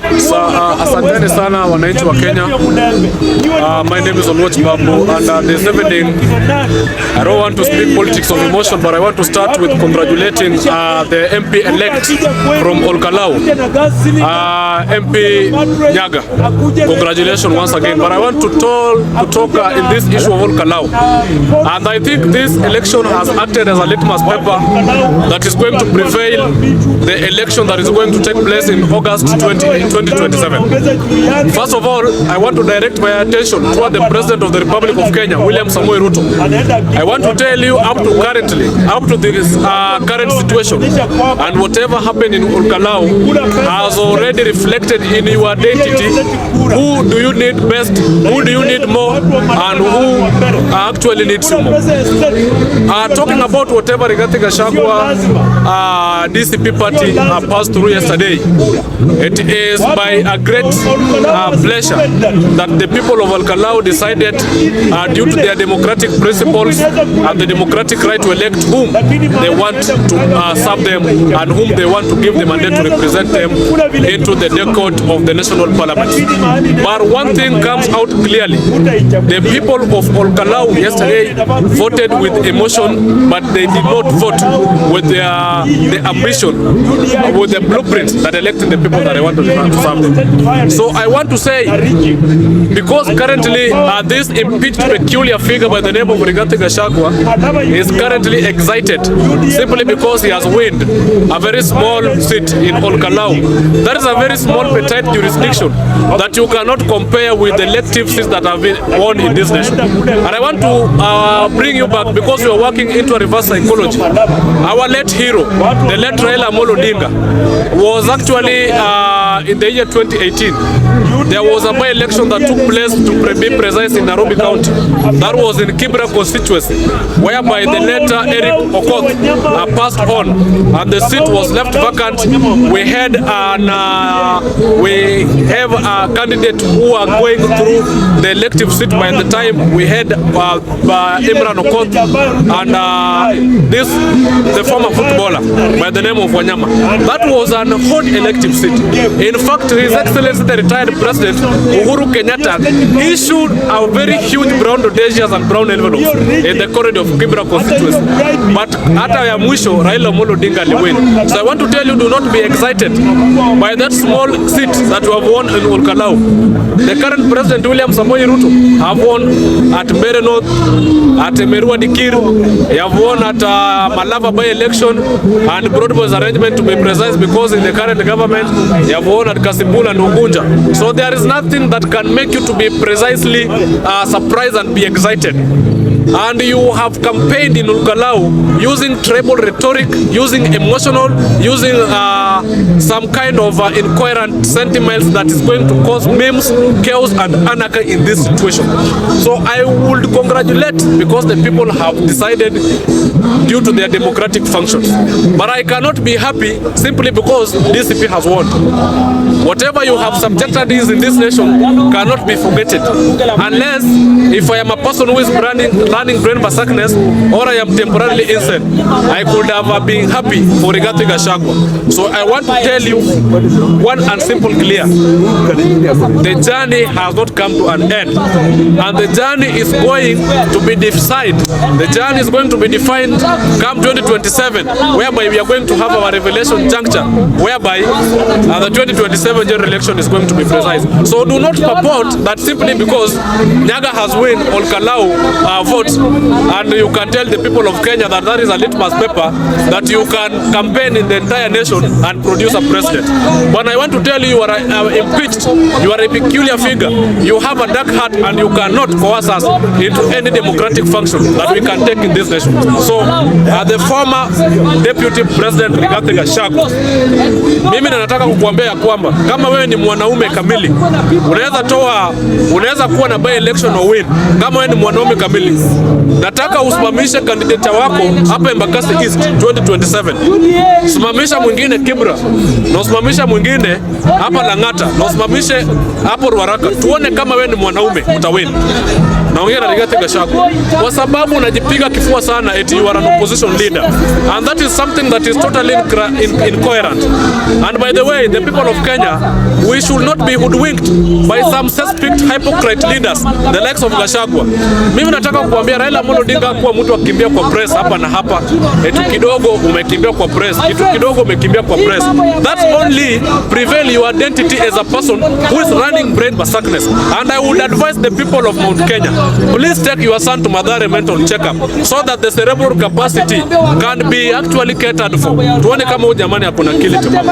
Asanteni sana wananchi wa Kenya. My name is Olkalau, and this evening I don't want to speak politics of emotion, but I want to start with congratulating the MP elect from Olkalau, MP Nyaga. Congratulations once again. But I want to talk in this issue of Olkalau, and I think this election has acted as a litmus paper that is going to prevail the election that is going to take place in August 2027. First of all, I want to direct my attention toward the President of the Republic of Kenya, William Samoei Ruto. I want to tell you up to this current situation, and whatever happened in Olkalau has already reflected in your identity. Who do you need best, who do you need more, and who actually needs you more. Talking about whatever Rigathi Gachagua DCP party passed through yesterday, it is by a great pleasure that the people of Olkalau decided, due to their democratic principles and the democratic right to elect whom they want to serve them and whom they want to give the mandate to represent them into the decade of the national parliament. But one thing comes out clearly: the people of Olkalau yesterday voted with emotion, but they did not vote with the ambition, with the blueprint that elected the people that they want to serve them. So I want to say, because currently this impeached peculiar figure by the name of Rigathi Gachagua is currently excited simply because he has won a very small seat in Olkalau. That is a very small petite jurisdiction that you cannot compare with the elective seats that have been won in this nation. And I want to bring you back, because we are working into a reverse psychology. Our late hero, the late Raila Amolo Odinga, was actually in the year 2018. There was a by-election that took place to be precise in Nairobi County. That was in Kibra constituency, whereby the later Eric Okoth passed on, and the seat was left vacant. We have a candidate who are going through the elective seat. By the time we had Imran Okoth and the former footballer by the name of Wanyama. That was an hot elective seat. In fact, His Excellency the retired President Uhuru Kenyatta issued a very huge brown audacious and brown envelopes in the corridor of Kibra constituency. But hata ya mwisho Raila Amolo Odinga aliwin. So I want to tell you, do not be excited by that small seat that you have won in Olkalau. The current President William Samoei Ruto have won at Mbeere North, at Merua Dikir, he have won at Malava by-election and Broadboys arrangement, to be precise, because in the current government he have won at Kasipul and Ugunja. So there is nothing that can make you to be precisely surprised and be excited. And you have campaigned in Olkalau using tribal rhetoric, using emotional, using some kind of incoherent sentiments that is going to cause memes, chaos and anarchy in this situation. So I would congratulate, because the people have decided due to their democratic functions. But I cannot be happy simply because DCP has won. Whatever you have subjected is in this nation cannot be forgotten, unless if I am a person who is learning brain sickness or I am temporarily insane, I could have been happy for Rigathi Gachagua. So I want to tell you one and simple clear: the journey has not come to an end, and the journey is going to be decided. The journey is going to be defined come 2027, whereby we are going to have our revelation juncture, whereby the 2027 general election is going to be precise. So do not purport that simply because Nyaga has won Olkalau votes, and you can tell the people of Kenya that that is a litmus paper, that you can campaign in the entire nation and produce a president. But I want to tell you, you are impeached. You are a peculiar figure. You have a dark heart, and you cannot coerce us into any democratic function that we can take in this nation. So the former deputy president Rigathi Gachagua, mimi nataka kukuambia ya kwamba kama wewe ni mwanaume kamili, unaweza kuwa na by election or win. Kama wewe ni mwanaume kamili, nataka usimamishe kandidata wako hapa Embakasi East 2027. Simamisha mwingine Kibra, na usimamisha mwingine hapa Lang'ata, na usimamishe hapo Ruaraka. Tuone kama wewe ni mwanaume utawin. Naongea na Rigathi Gachagua kwa sababu unajipiga kifua sana eti you are an opposition leader, and that is something that is totally incoherent. And by the way, the people of Kenya, we should not be hoodwinked by some suspect hypocrite leaders the likes of Gachagua. Mimi nataka kukuambia Raila Amolo Odinga kuwa mtu akimbia kwa press hapa na hapa, eti kidogo umekimbia kwa press, kitu kidogo umekimbia kwa press. That only prevail your identity as a person who is running brain massacres. And I would advise the people of Mount Kenya, please take your son to Mathare mental checkup so that the cerebral capacity can be actually catered for. Tuone kama huyu jamani hakuna akili timamu.